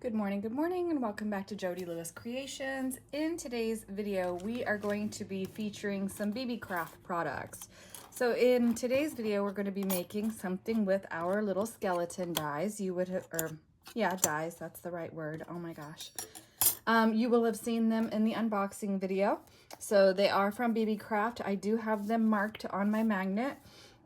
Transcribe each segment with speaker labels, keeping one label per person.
Speaker 1: Good morning, and welcome back to Jody Lewis Creations. In today's video, we are going to be featuring some BeeBeeCraft products. So in today's video, we're going to be making something with our little skeleton dies. You would have, dies, that's the right word. Oh my gosh. You will have seen them in the unboxing video. So they are from BeeBeeCraft. I do have them marked on my magnet.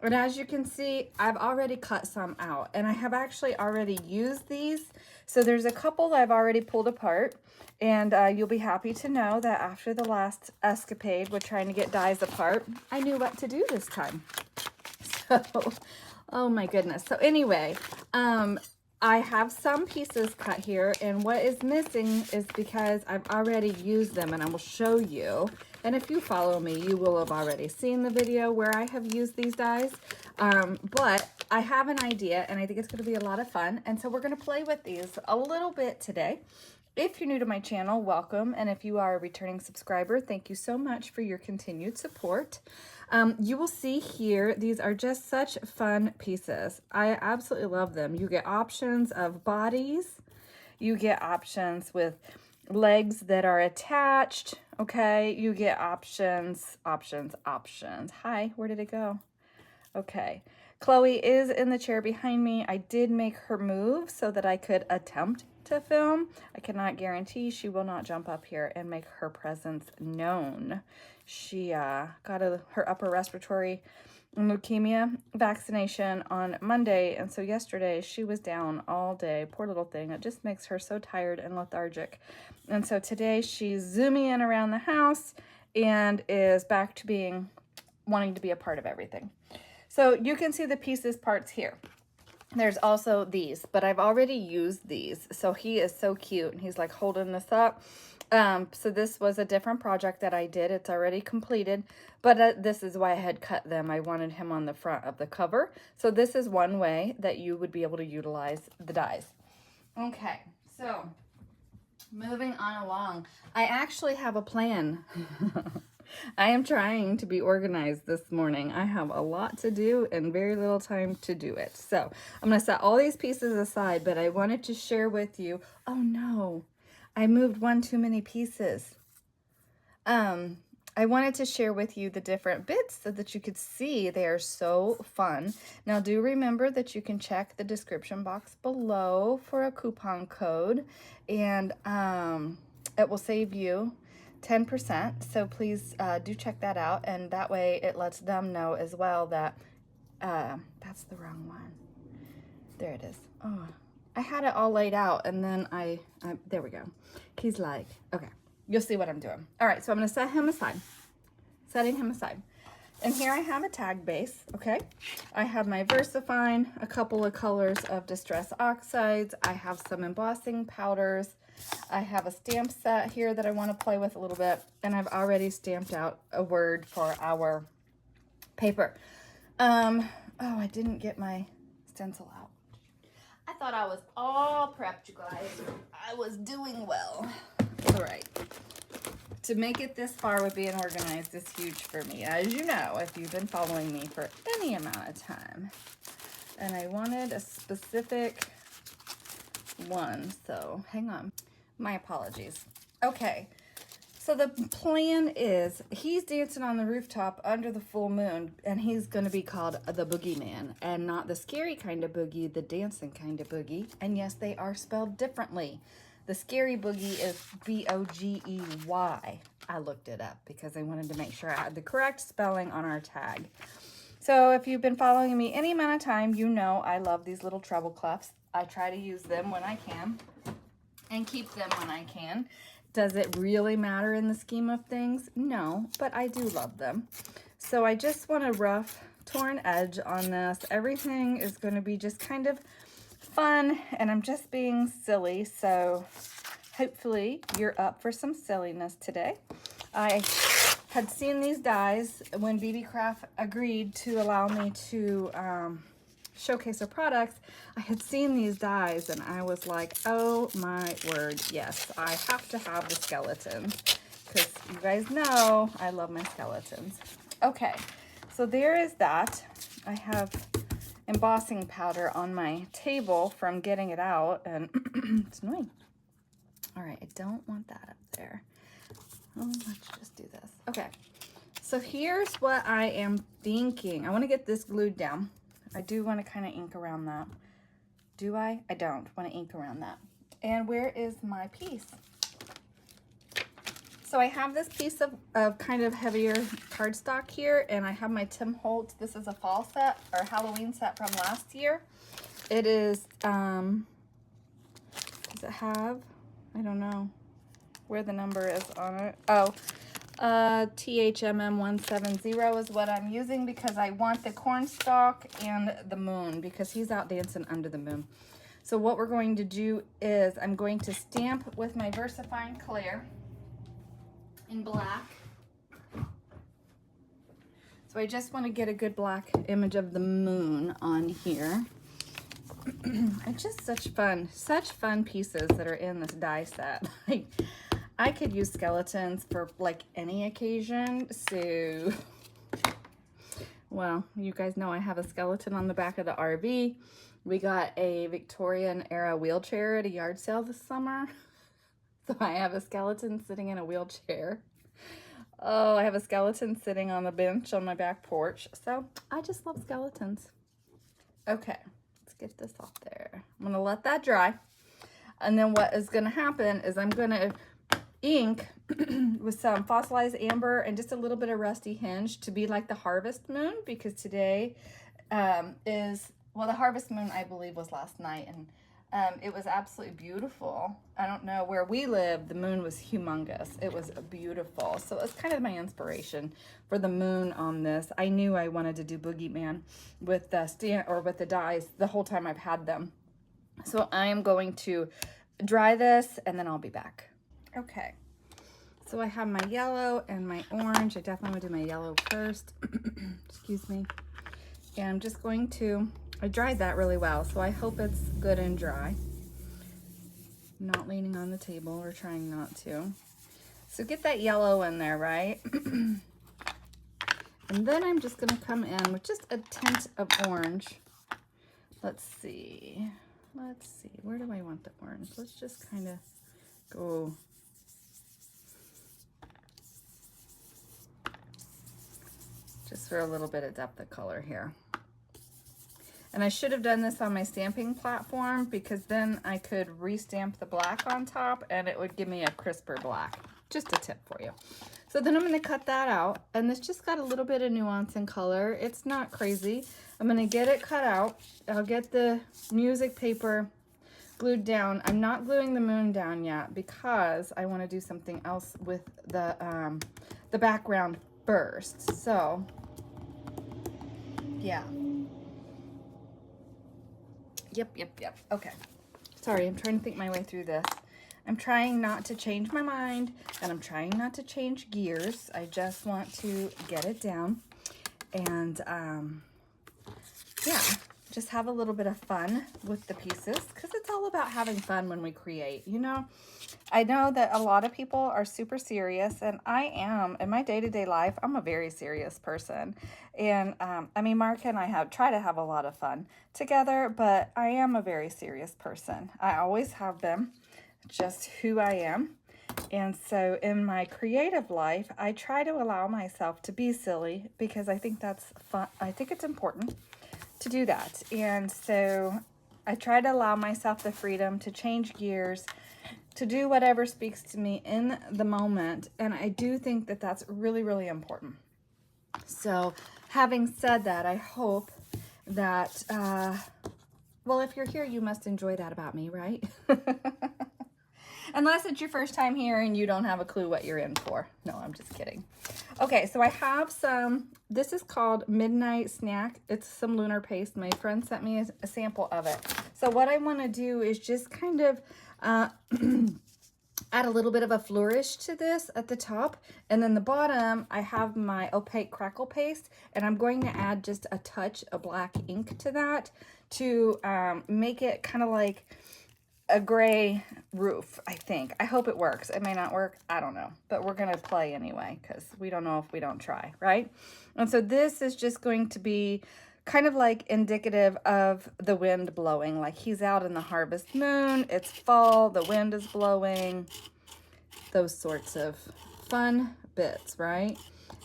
Speaker 1: And as you can see, I've already cut some out, and I have actually already used these. So there's a couple that I've already pulled apart, and you'll be happy to know that after the last escapade with trying to get dies apart, I knew what to do this time. So, oh my goodness. So anyway, I have some pieces cut here, and what is missing is because I've already used them, and I will show you. And if you follow me, you will have already seen the video where I have used these dies. But I have an idea, and I think it's going to be a lot of fun. And so we're going to play with these a little bit today. If you're new to my channel, welcome. And if you are a returning subscriber, thank you so much for your continued support. You will see here, these are just such fun pieces. I absolutely love them. You get options of bodies. You get options with legs that are attached. Okay, you get options. Hi, where did it go? Okay, Chloe is in the chair behind me. I did make her move so that I could attempt to film. I cannot guarantee she will not jump up here and make her presence known. She got her upper respiratory leukemia vaccination on Monday, and so yesterday she was down all day. Poor little thing. It just makes her so tired and lethargic. And so today she's zooming in around the house and is back to wanting to be a part of everything. So you can see the pieces parts here. There's also these, but I've already used these. So he is so cute, and he's like holding this up. So this was a different project that I did. It's already completed, but this is why I had cut them. I wanted him on the front of the cover. So this is one way that you would be able to utilize the dies. Okay, so moving on along. I actually have a plan. I am trying to be organized this morning. I have a lot to do and very little time to do it. So I'm going to set all these pieces aside, but I wanted to share with you. Oh no, I moved one too many pieces. I wanted to share with you the different bits so that you could see. They are so fun. Now do remember that you can check the description box below for a coupon code, and it will save you 10%. So please do check that out, and that way it lets them know as well that that's the wrong one. There it is. Oh, I had it all laid out, and then there we go. He's like, okay, you'll see what I'm doing. All right, so I'm going to set him aside. Setting him aside. And here I have a tag base, okay? I have my VersaFine, a couple of colors of Distress Oxides. I have some embossing powders. I have a stamp set here that I want to play with a little bit, and I've already stamped out a word for our paper. Oh, I didn't get my stencil out. I thought I was all prepped, you guys. I was doing well. All right. To make it this far with being organized is huge for me, as you know, if you've been following me for any amount of time. And I wanted a specific one, so hang on. My apologies. Okay, so the plan is he's dancing on the rooftop under the full moon, and he's going to be called the Boogeyman, and not the scary kind of boogie, the dancing kind of boogie. And yes, they are spelled differently. The scary boogie is B-O-G-E-Y. I looked it up because I wanted to make sure I had the correct spelling on our tag. So if you've been following me any amount of time, you know I love these little treble clefs. I try to use them when I can and keep them when I can. Does it really matter in the scheme of things? No, but I do love them. So I just want a rough torn edge on this. Everything is going to be just kind of fun, and I'm just being silly, so hopefully you're up for some silliness today. I had seen these dies when BeeBeeCraft agreed to allow me to showcase their products. I had seen these dies, and I was like, oh my word, yes, I have to have the skeletons, because you guys know I love my skeletons. Okay, so there is that. I have embossing powder on my table from getting it out, and it's annoying. All right, I don't want that up there. Oh, let's just do this. Okay, so here's what I am thinking. I want to get this glued down. I do want to kind of ink around that. Do I? I don't want to ink around that. And where is my piece? So I have this piece of kind of heavier cardstock here, and I have my Tim Holtz. This is a fall set or Halloween set from last year. It is, does it have, I don't know where the number is on it. Oh, THMM 170 is what I'm using because I want the cornstalk and the moon because he's out dancing under the moon. So what we're going to do is I'm going to stamp with my VersaFine Clear in black. So I just want to get a good black image of the moon on here. It's just such fun pieces that are in this die set. I could use skeletons for like any occasion. So, well, you guys know I have a skeleton on the back of the RV. We got a Victorian era wheelchair at a yard sale this summer. So I have a skeleton sitting in a wheelchair. Oh, I have a skeleton sitting on the bench on my back porch. So I just love skeletons. Okay, let's get this off there. I'm gonna let that dry. And then what is gonna happen is I'm gonna ink with some fossilized amber and just a little bit of rusty hinge to be like the harvest moon, because today well, the harvest moon, I believe, was last night, and it was absolutely beautiful. I don't know where we live, the moon was humongous. It was beautiful. So it's kind of my inspiration for the moon on this. I knew I wanted to do Boogeyman with the dies the whole time I've had them. So I am going to dry this and then I'll be back. Okay. So I have my yellow and my orange. I definitely want to do my yellow first. Excuse me. And I'm just going to, I dried that really well, so I hope it's good and dry. Not leaning on the table, or trying not to. So get that yellow in there, right? And then I'm just gonna come in with just a tint of orange. Let's see, where do I want the orange? Let's just kind of go. Just for a little bit of depth of color here. And I should have done this on my stamping platform, because then I could restamp the black on top and it would give me a crisper black. Just a tip for you. So then I'm going to cut that out, and this just got a little bit of nuance in color. It's not crazy. I'm going to get it cut out. I'll get the music paper glued down. I'm not gluing the moon down yet because I want to do something else with the background first. So yeah. Yep. Okay. Sorry, I'm trying to think my way through this. I'm trying not to change my mind, and I'm trying not to change gears. I just want to get it down and, yeah, just have a little bit of fun with the pieces, because it's all about having fun when we create, you know? I know that a lot of people are super serious, and I am. In my day-to-day life, I'm a very serious person. And, I mean, Mark and I try to have a lot of fun together, but I am a very serious person. I always have been, just who I am. And so in my creative life, I try to allow myself to be silly, because I think that's fun. I think it's important to do that. And so I try to allow myself the freedom to change gears, to do whatever speaks to me in the moment. And I do think that that's really, really important. So having said that, I hope that, well, if you're here, you must enjoy that about me, right? Unless it's your first time here and you don't have a clue what you're in for. No, I'm just kidding. Okay, so I have some, this is called Midnight Snack. It's some lunar paste. My friend sent me a sample of it. So what I want to do is just kind of add a little bit of a flourish to this at the top. And then the bottom, I have my opaque crackle paste, and I'm going to add just a touch of black ink to that to make it kind of like a gray roof, I think. I hope it works. It may not work. I don't know. But we're going to play anyway, because we don't know if we don't try, right? And so this is just going to be kind of like indicative of the wind blowing. Like he's out in the harvest moon, it's fall, the wind is blowing, those sorts of fun bits, right?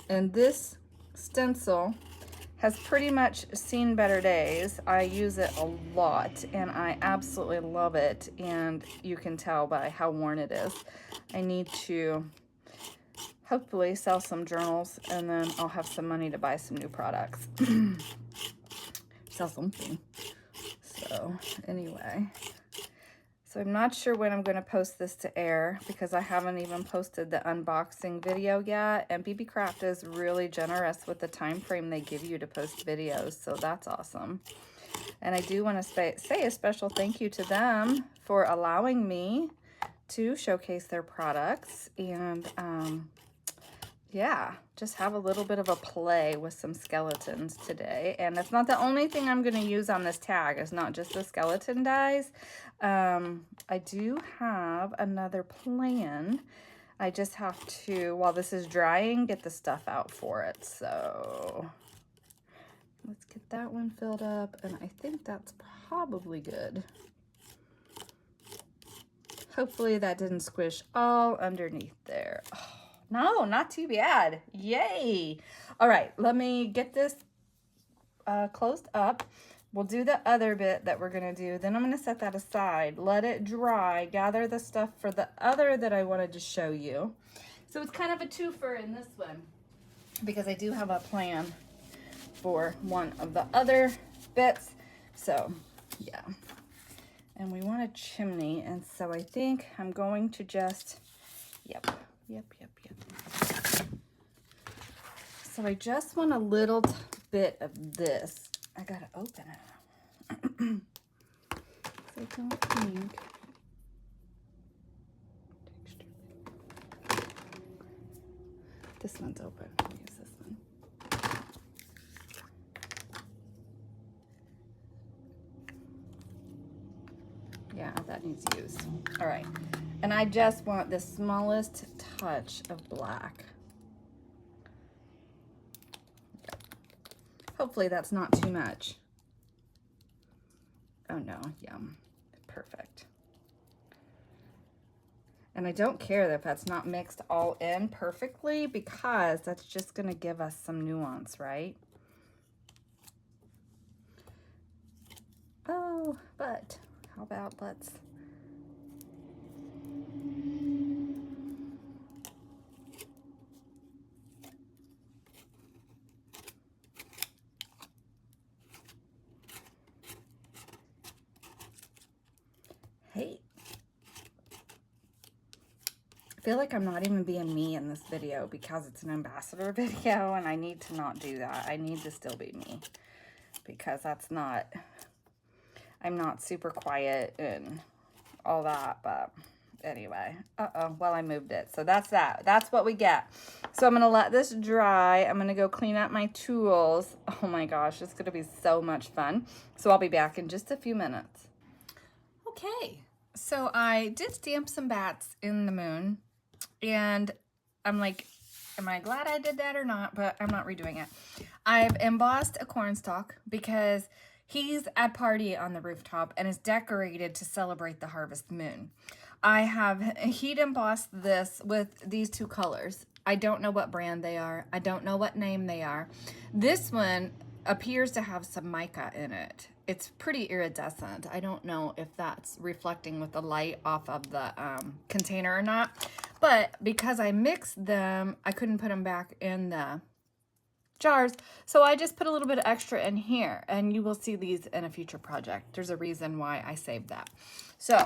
Speaker 1: And this stencil has pretty much seen better days. I use it a lot and I absolutely love it, and you can tell by how worn it is. I need to hopefully sell some journals, and then I'll have some money to buy some new products. Sell something. So anyway, so I'm not sure when I'm going to post this to air because I haven't even posted the unboxing video yet, and BeeBeeCraft is really generous with the time frame they give you to post videos, so that's awesome. And I do want to say a special thank you to them for allowing me to showcase their products and yeah, just have a little bit of a play with some skeletons today. And that's not the only thing I'm going to use on this tag. It's not just the skeleton dies. I do have another plan. I just have to, while this is drying, get the stuff out for it. So let's get that one filled up. And I think that's probably good. Hopefully that didn't squish all underneath there. Oh. No, not too bad. Yay. All right, let me get this closed up. We'll do the other bit that we're going to do. Then I'm going to set that aside, let it dry, gather the stuff for the other that I wanted to show you. So it's kind of a twofer in this one because I do have a plan for one of the other bits. So, yeah. And we want a chimney, and so I think I'm going to just, yep. So I just want a little bit of this. I gotta open it. So I don't think. This one's open. I'll use this one. Yeah, that needs used. All right. And I just want the smallest touch of black. Hopefully that's not too much. Oh no, yum, perfect. And I don't care if that's not mixed all in perfectly because that's just gonna give us some nuance, right? Oh, but how about let's hey. I feel like I'm not even being me in this video because it's an ambassador video and I need to not do that. I need to still be me because that's not, I'm not super quiet and all that, but anyway. Well, I moved it. So that's that. That's what we get. So I'm going to let this dry. I'm going to go clean up my tools. Oh my gosh, it's going to be so much fun. So I'll be back in just a few minutes. Okay. So I did stamp some bats in the moon. And I'm like, am I glad I did that or not? But I'm not redoing it. I've embossed a cornstalk because he's at party on the rooftop and is decorated to celebrate the harvest moon. I have heat embossed this with these two colors. I don't know what brand they are. I don't know what name they are. This one appears to have some mica in it. It's pretty iridescent. I don't know if that's reflecting with the light off of the container or not. But because I mixed them, I couldn't put them back in the jars. So I just put a little bit of extra in here. And you will see these in a future project. There's a reason why I saved that. So,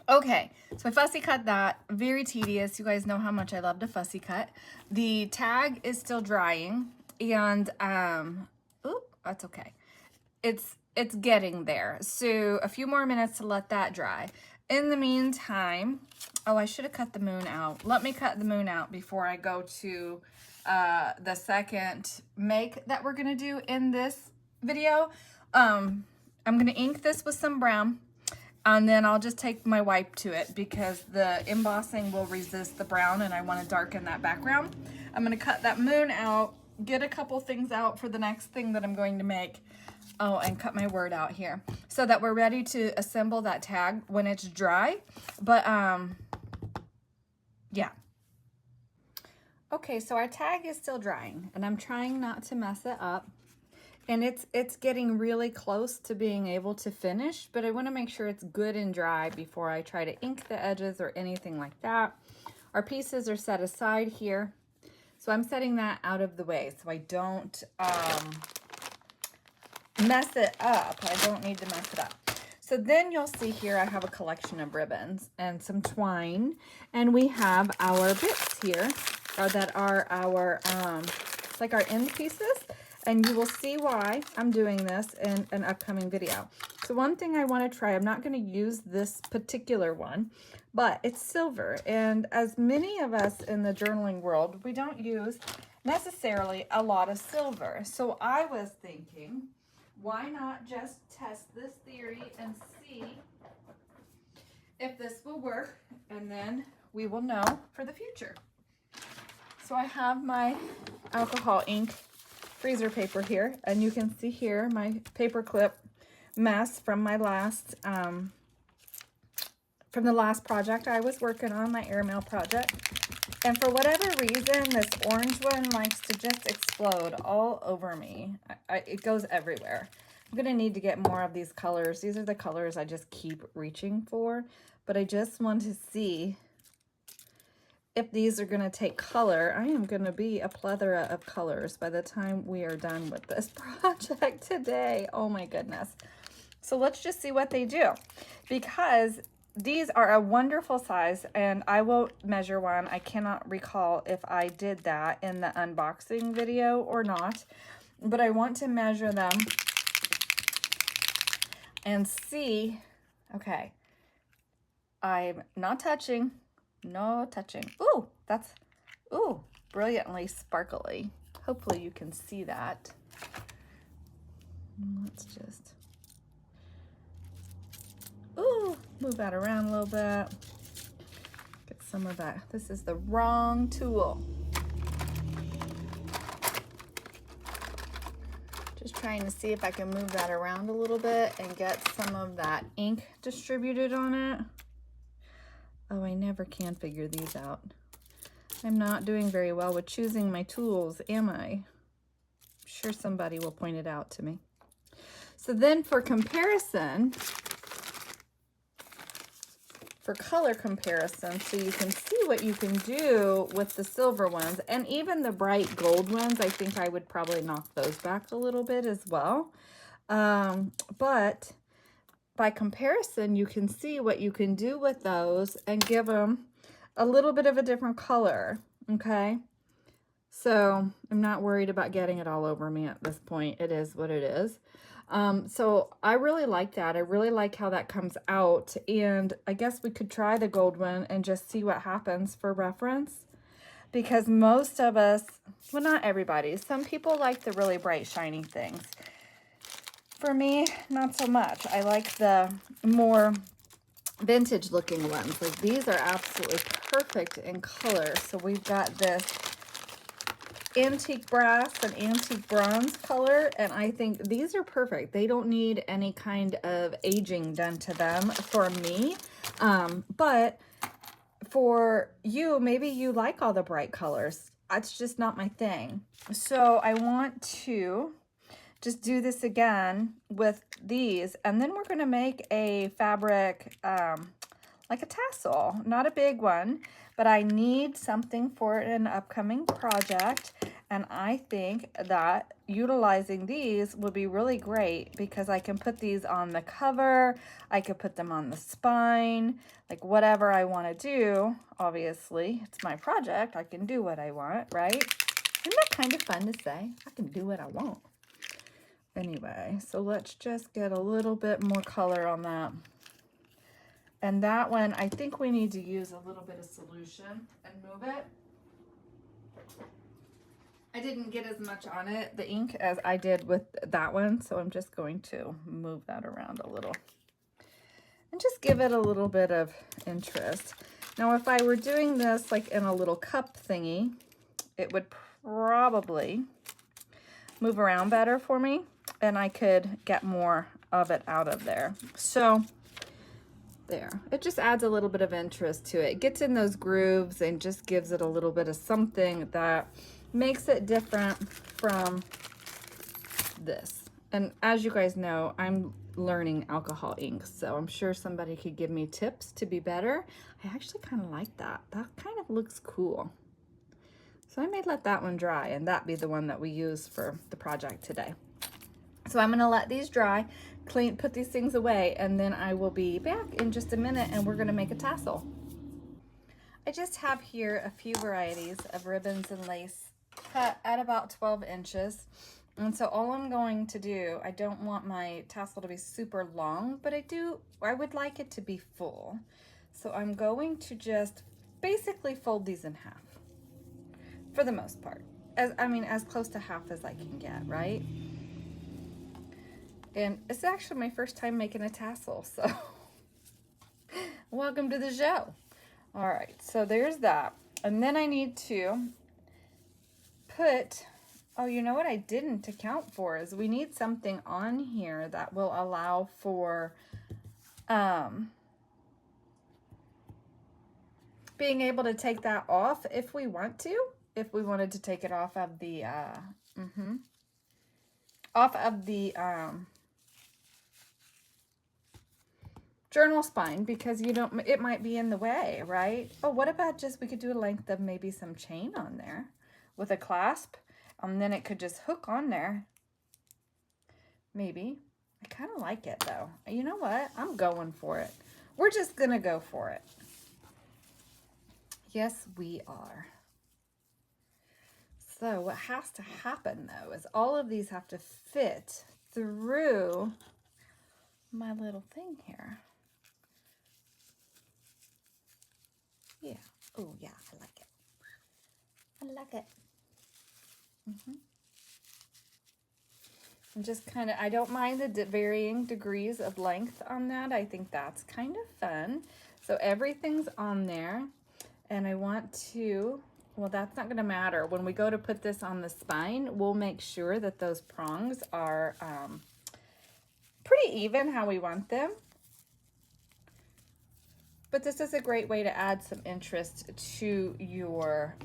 Speaker 1: okay. So I fussy cut that. Very tedious. You guys know how much I love to fussy cut. The tag is still drying. And, that's okay. It's getting there. So a few more minutes to let that dry. In the meantime, oh, I should have cut the moon out. Let me cut the moon out before I go to the second make that we're gonna do in this video. I'm gonna ink this with some brown, and then I'll just take my wipe to it because the embossing will resist the brown and I wanna darken that background. I'm gonna cut that moon out get a couple things out for the next thing that I'm going to make. Oh, and cut my word out here so that we're ready to assemble that tag when it's dry. But yeah. Okay, so our tag is still drying and I'm trying not to mess it up. And it's getting really close to being able to finish, but I want to make sure it's good and dry before I try to ink the edges or anything like that. Our pieces are set aside here. So I'm setting that out of the way so I don't mess it up. I don't need to mess it up. So then you'll see here I have a collection of ribbons and some twine, and we have our bits here that are our like our end pieces, and you will see why I'm doing this in an upcoming video. So one thing I want to try, I'm not going to use this particular one, but it's silver, and as many of us in the journaling world, we don't use necessarily a lot of silver. So I was thinking, why not just test this theory and see if this will work, and then we will know for the future. So I have my alcohol ink freezer paper here, and you can see here my paper clip mess from my last from the last project I was working on, my airmail project. And for whatever reason, this orange one likes to just explode all over me. It goes everywhere. I'm going to need to get more of these colors. These are the colors I just keep reaching for, but I just want to see if these are going to take color. I am going to be a plethora of colors by the time we are done with this project today. Oh my goodness. So let's just see what they do, because these are a wonderful size, and I will measure one. I cannot recall if I did that in the unboxing video or not, but I want to measure them and see. Okay, I'm not touching, no touching. Ooh, that's, ooh, brilliantly sparkly. Hopefully you can see that. Let's just, ooh, move that around a little bit. Get some of that. This is the wrong tool. Just trying to see if I can move that around a little bit and get some of that ink distributed on it. Oh, I never can figure these out. I'm not doing very well with choosing my tools, am I? I'm sure somebody will point it out to me. So then for comparison, for color comparison, so you can see what you can do with the silver ones, and even the bright gold ones, I think I would probably knock those back a little bit as well. But by comparison, you can see what you can do with those and give them a little bit of a different color, okay? So I'm not worried about getting it all over me at this point. It is what it is. So I really like that. I really like how that comes out, and I guess we could try the gold one and just see what happens for reference, because most of us, well, not everybody, some people like the really bright shiny things. For me, not so much. I like the more vintage looking ones. Like these are absolutely perfect in color. So we've got this antique brass and antique bronze color, and I think these are perfect. They don't need any kind of aging done to them for me, but for you, maybe you like all the bright colors. That's just not my thing. So I want to just do this again with these, and then we're going to make a fabric like a tassel, not a big one, but I need something for an upcoming project, and I think that utilizing these would be really great because I can put these on the cover, I could put them on the spine, like whatever I want to do. Obviously, it's my project, I can do what I want, right? Isn't that kind of fun to say? I can do what I want. Anyway, so let's just get a little bit more color on that. And that one, I think we need to use a little bit of solution and move it. I didn't get as much on it, the ink, as I did with that one, so I'm just going to move that around a little and just give it a little bit of interest. Now, if I were doing this like in a little cup thingy, it would probably move around better for me, and I could get more of it out of there. So there, it just adds a little bit of interest to it. It gets in those grooves and just gives it a little bit of something that makes it different from this. And as you guys know, I'm learning alcohol inks, so I'm sure somebody could give me tips to be better. I actually kind of like that. That kind of looks cool. So I may let that one dry and that be the one that we use for the project today. So I'm gonna let these dry, put these things away, and then I will be back in just a minute and we're gonna make a tassel. I just have here a few varieties of ribbons and lace cut at about 12 inches. And so all I'm going to do, I don't want my tassel to be super long, but I would like it to be full. So I'm going to just basically fold these in half for the most part. As close to half as I can get, right? And it's actually my first time making a tassel, so welcome to the show. All right, so there's that. And then I need to put, oh, you know what I didn't account for is we need something on here that will allow for being able to take that off if we want to. If we wanted to take it off of the journal spine, because it might be in the way, right? Oh, what about just, we could do a length of maybe some chain on there with a clasp, and then it could just hook on there. Maybe. I kind of like it though. You know what? I'm going for it. We're just gonna go for it. Yes, we are. So what has to happen though is all of these have to fit through my little thing here. Yeah. Oh yeah, I like it. I like it. I'm just kind of, I don't mind the varying degrees of length on that. I think that's kind of fun. So everything's on there, and I want to, well, that's not going to matter. When we go to put this on the spine, we'll make sure that those prongs are pretty even how we want them. But this is a great way to add some interest to your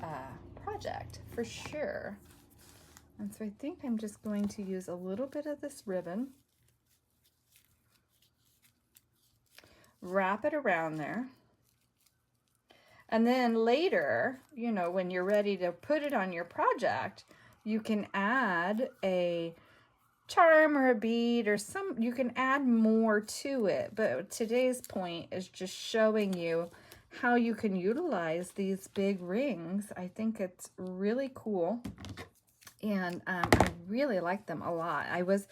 Speaker 1: project, for sure. And so I think I'm just going to use a little bit of this ribbon, wrap it around there, and then later, you know, when you're ready to put it on your project, you can add a charm or a bead or you can add more to it. But today's point is just showing you how you can utilize these big rings. I think it's really cool. And I really like them a lot. I was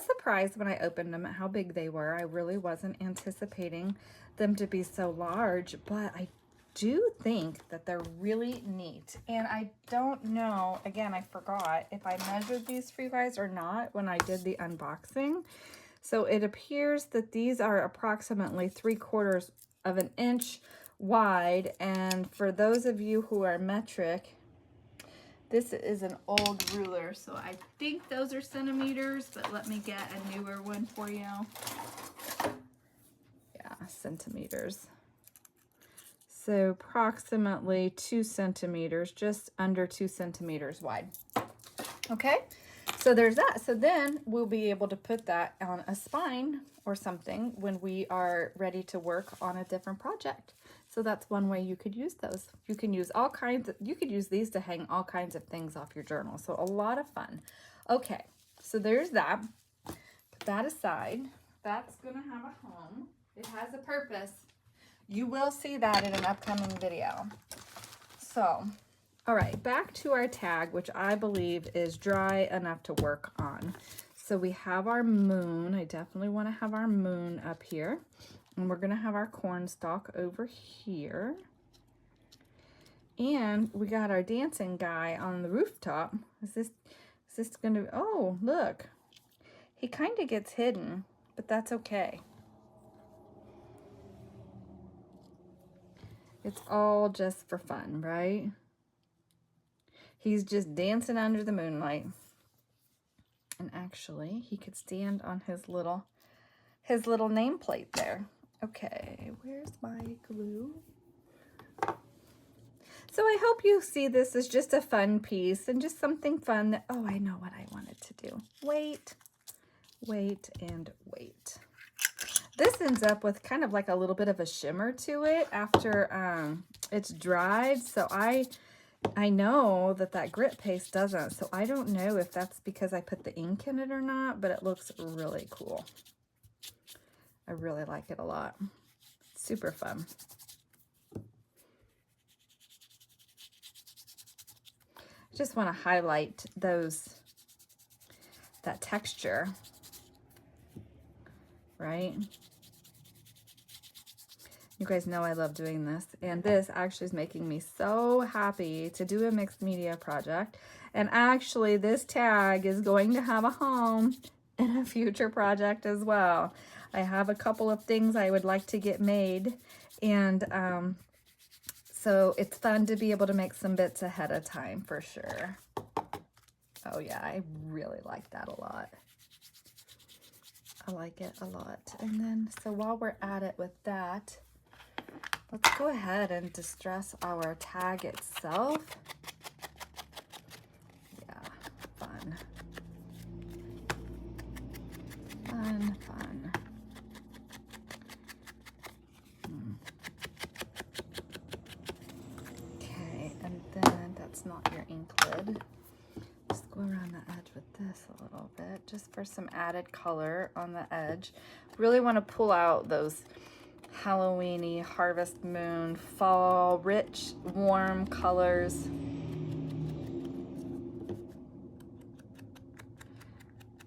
Speaker 1: surprised when I opened them at how big they were. I really wasn't anticipating them to be so large, but I do think that they're really neat. And I don't know, again, I forgot if I measured these for you guys or not when I did the unboxing. So it appears that these are approximately 3/4 of an inch wide. And for those of you who are metric, this is an old ruler, so I think those are centimeters, but let me get a newer one for you. Yeah, centimeters. So approximately 2 centimeters, just under 2 centimeters wide. Okay, so there's that. So then we'll be able to put that on a spine or something when we are ready to work on a different project. So that's one way you could use those. You can use you could use these to hang all kinds of things off your journal. So a lot of fun. Okay, so there's that. Put that aside. That's gonna have a home. It has a purpose. You will see that in an upcoming video. So, all right, back to our tag, which I believe is dry enough to work on. So we have our moon. I definitely want to have our moon up here. And we're going to have our cornstalk over here. And we got our dancing guy on the rooftop. Is this going to, oh, look. He kind of gets hidden, but that's okay. It's all just for fun, right? He's just dancing under the moonlight. And actually, he could stand on his little nameplate there. Okay, where's my glue? So I hope you see this as just a fun piece and just something fun that, oh, I know what I wanted to do. Wait, wait, and wait. This ends up with kind of like a little bit of a shimmer to it after it's dried. So I know that grit paste doesn't. So I don't know if that's because I put the ink in it or not, but it looks really cool. I really like it a lot. Super fun. I just want to highlight that texture, right? You guys know I love doing this, and this actually is making me so happy to do a mixed media project. And actually this tag is going to have a home in a future project as well. I have a couple of things I would like to get made, and so it's fun to be able to make some bits ahead of time for sure. Oh yeah, I really like that a lot. I like it a lot. And then, so while we're at it with that, let's go ahead and distress our tag itself. Yeah, fun. Fun, fun. Okay, and then that's not your ink lid. Just go around the edge with this a little bit, just for some added color on the edge. Really want to pull out those Halloween-y, harvest moon, fall, rich, warm colors.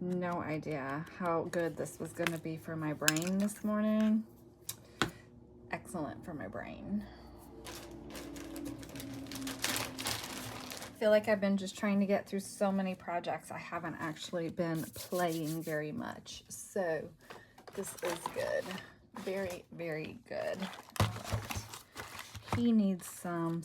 Speaker 1: No idea how good this was going to be for my brain this morning. Excellent for my brain. I feel like I've been just trying to get through so many projects. I haven't actually been playing very much. So this is good. Very, very good. All right. He needs something.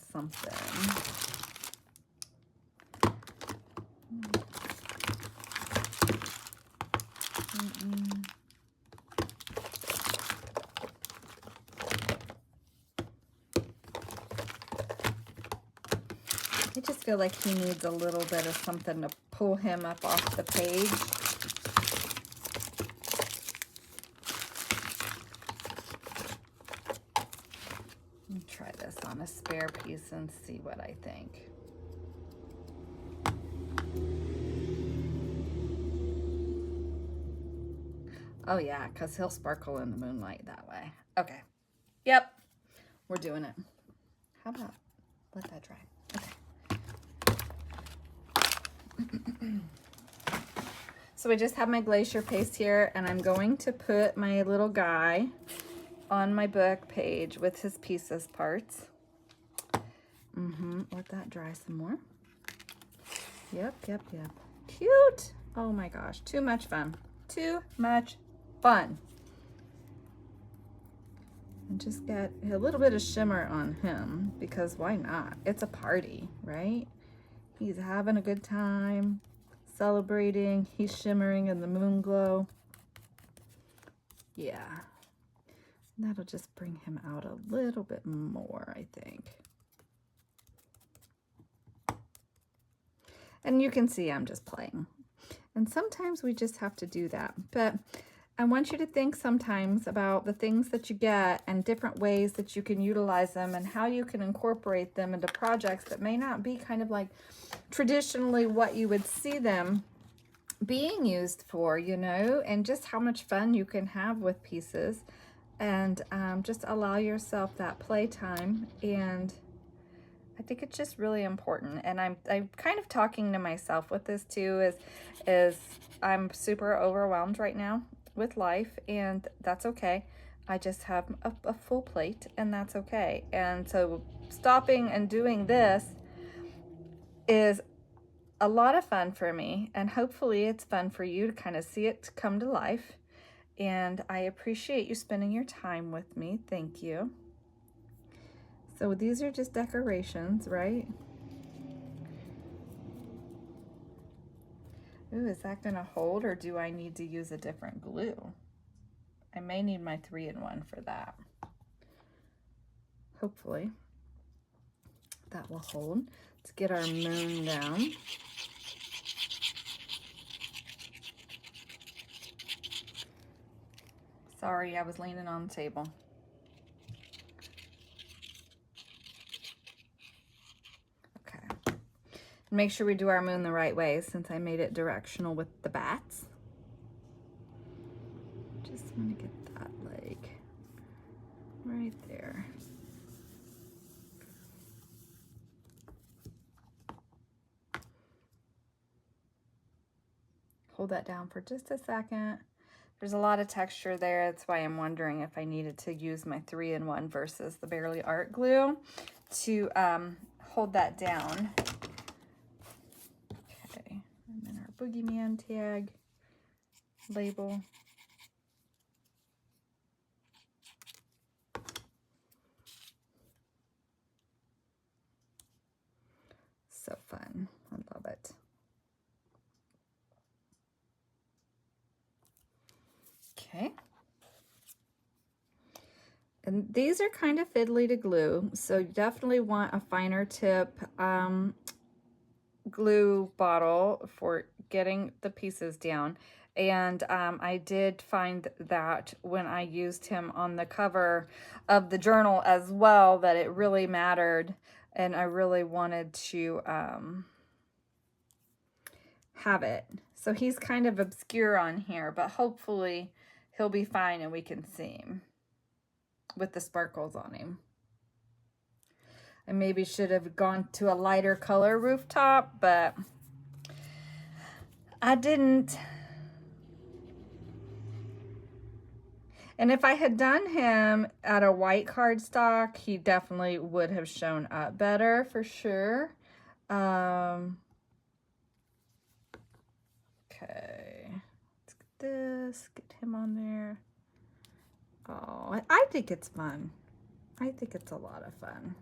Speaker 1: I just feel like he needs a little bit of something to pull him up off the page. Let me try this on a spare piece and see what I think. Oh yeah, because he'll sparkle in the moonlight that way. Okay. Yep. We're doing it. How about let that dry? Okay. So I just have my glacier paste here, and I'm going to put my little guy on my book page with his pieces parts. Let that dry some more. Yep. Cute. Oh my gosh, too much fun. Too much fun. And just get a little bit of shimmer on him, because why not? It's a party, right? He's having a good time, celebrating. He's shimmering in the moon glow. Yeah. That'll just bring him out a little bit more, I think. And you can see I'm just playing. And sometimes we just have to do that. But I want you to think sometimes about the things that you get and different ways that you can utilize them and how you can incorporate them into projects that may not be kind of like traditionally what you would see them being used for, you know, and just how much fun you can have with pieces, and just allow yourself that playtime. And I think it's just really important. And I'm kind of talking to myself with this too, is I'm super overwhelmed right now with life, and that's okay. I just have a full plate, and that's okay. And so stopping and doing this is a lot of fun for me, and hopefully it's fun for you to kind of see it come to life. And I appreciate you spending your time with me. Thank you. So these are just decorations, right? Ooh, is that gonna hold, or do I need to use a different glue? I may need my 3-in-1 for that. Hopefully that will hold. Let's get our moon down. Sorry, I was leaning on the table. Okay. Make sure we do our moon the right way since I made it directional with the bats. Just want to get that like right there. Hold that down for just a second. There's a lot of texture there. That's why I'm wondering if I needed to use my 3-in-1 versus the Barely Art glue to hold that down. Okay, and then our Boogeyman tag label. So fun. I love it. Okay. And these are kind of fiddly to glue, so you definitely want a finer tip glue bottle for getting the pieces down. And I did find that when I used him on the cover of the journal as well, that it really mattered, and I really wanted to have it. So he's kind of obscure on here, but hopefully he'll be fine and we can see him with the sparkles on him. I maybe should have gone to a lighter color rooftop, but I didn't. And if I had done him at a white cardstock, he definitely would have shown up better for sure. Okay, let's get this, get him on there. Oh, I think it's fun. I think it's a lot of fun.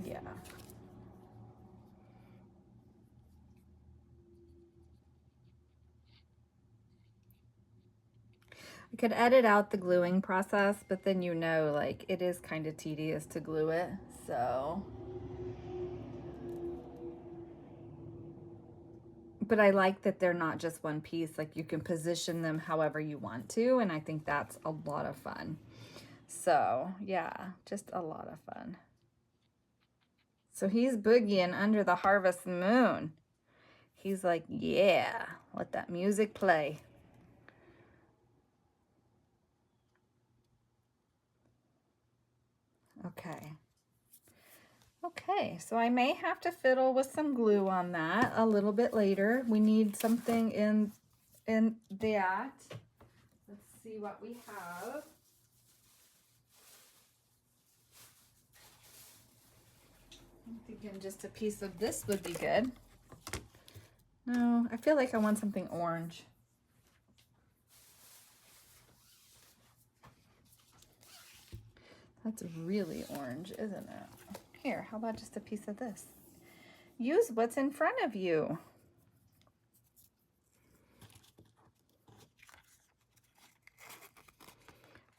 Speaker 1: Yeah. I could edit out the gluing process, but then you know, like, it is kind of tedious to glue it, so. But I like that they're not just one piece, like you can position them however you want to, and I think that's a lot of fun. So, yeah, just a lot of fun. So he's boogieing under the harvest moon. He's like, yeah, let that music play. Okay. Okay, so I may have to fiddle with some glue on that a little bit later. We need something in that. Let's see what we have. I'm thinking just a piece of this would be good. No, I feel like I want something orange. That's really orange, isn't it? Here, how about just a piece of this? Use what's in front of you.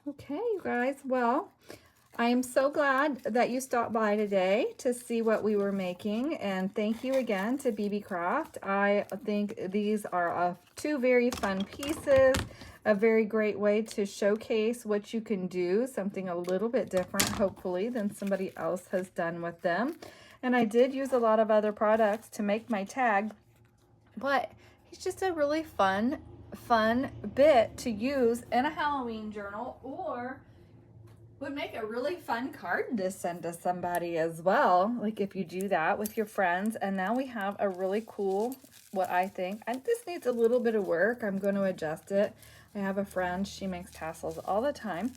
Speaker 1: Okay, you guys, well, I am so glad that you stopped by today to see what we were making, and thank you again to BeeBeeCraft. I think these are two very fun pieces, a very great way to showcase what you can do, something a little bit different, hopefully, than somebody else has done with them. And I did use a lot of other products to make my tag, but it's just a really fun bit to use in a Halloween journal, or would make a really fun card to send to somebody as well, like if you do that with your friends. And now we have a really cool, what I think, and this needs a little bit of work. I'm going to adjust it. I have a friend, she makes tassels all the time,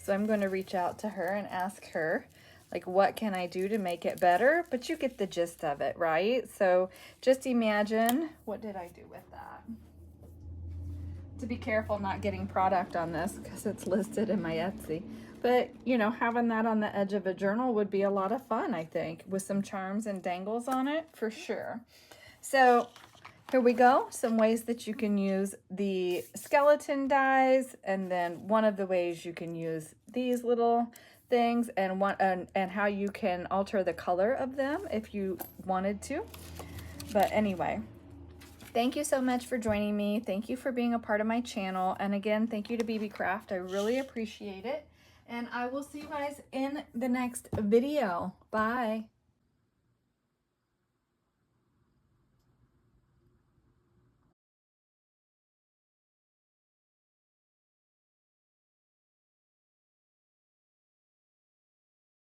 Speaker 1: so I'm going to reach out to her and ask her, like, what can I do to make it better? But you get the gist of it, right? So just imagine, what did I do with that? To be careful not getting product on this because it's listed in my Etsy. But, you know, having that on the edge of a journal would be a lot of fun, I think, with some charms and dangles on it, for sure. So here we go. Some ways that you can use the skeleton dies, and then one of the ways you can use these little things, and how you can alter the color of them if you wanted to. But anyway, thank you so much for joining me. Thank you for being a part of my channel. And again, thank you to BeeBeeCraft. I really appreciate it. And I will see you guys in the next video. Bye.